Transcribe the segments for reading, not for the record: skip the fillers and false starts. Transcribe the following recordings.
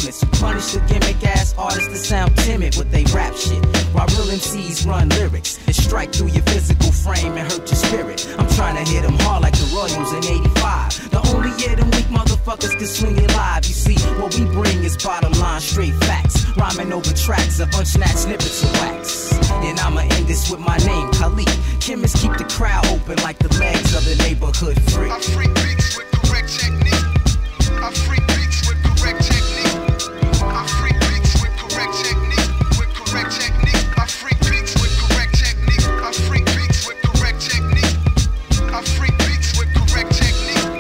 Khemists who punish the gimmick-ass artists that sound timid with they rap shit, while real MCs run lyrics that strike through your physical frame and hurt your spirit. I'm trying to hit them hard like the Royals in '85. The only year them weak motherfuckers can swing it live. You see, what we bring is bottom line straight facts, rhyming over tracks of unsnatched snippets of wax. And I'ma end this with my name, Khalid. Khemists keep the crowd open like the legs of the neighborhood freak. I freak beats with correct technique. I freak beats with correct technique. I freak beats with correct technique. With correct technique. I freak beats with correct technique. I freak beats with correct technique. I freak beats with correct technique.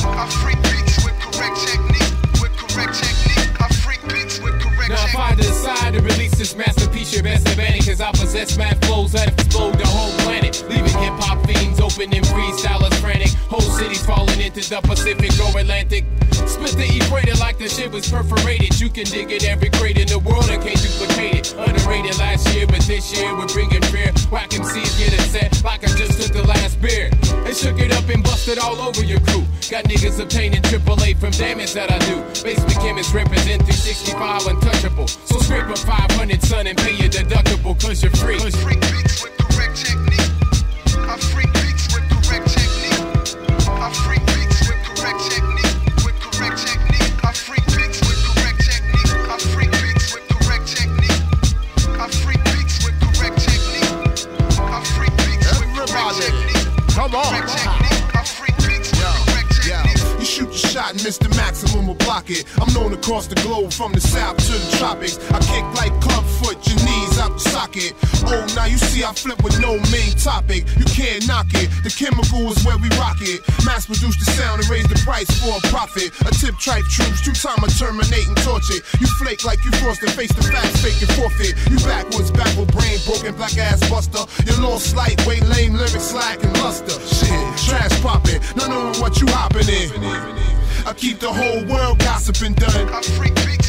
I freak beats with correct technique. With correct technique. I freak beats with correct technique. Now if I decide to release this masterpiece, you're best advantage, cause I possess mad flows that explode the whole planet, leaving hip-hop fiends open and freestylers frantic. Whole cities falling into the Pacific or Atlantic. Split the equator like the shit was perforated. You can dig in every crate in the world and can't duplicate it. Underrated last year, but this year we're bringing fear. Whack MCs get upset like I just took the last beer. They shook it up and busted all over your crew. Got niggas obtaining AAA from damage that I do. Basement Khemists represent 365 untouchable. So scrape up 500, son, and pay your deductible, cause you're free. I freak beats with correct technique. I freak beats with correct technique. I freak beats with correct technique. With correct technique. I freak beats with correct technique. I freak beats with correct technique. I freak beats with correct technique. I freak beats with correct technique. Come on. Correct technique. I freak beats with correct technique. You shoot your shot and miss the maximum will block it. I'm known across the globe from the south to the tropics. I kick like clubfoot, your knees out the socket. Oh, now you see I flip with no main topic. You can't knock it. The chemical is where we rock it. Mass produce the sound and raise the price for a profit. A tip tripe troops, 2-time I terminate and torch it. You flake like you forced to face the facts, fake and forfeit. You backwards, backward brain, broken black ass buster. You lost lightweight, lame lyrics, slack and luster. Shit, trash popping, not knowing what you hopping in. I keep the whole world gossiping done. I freak beats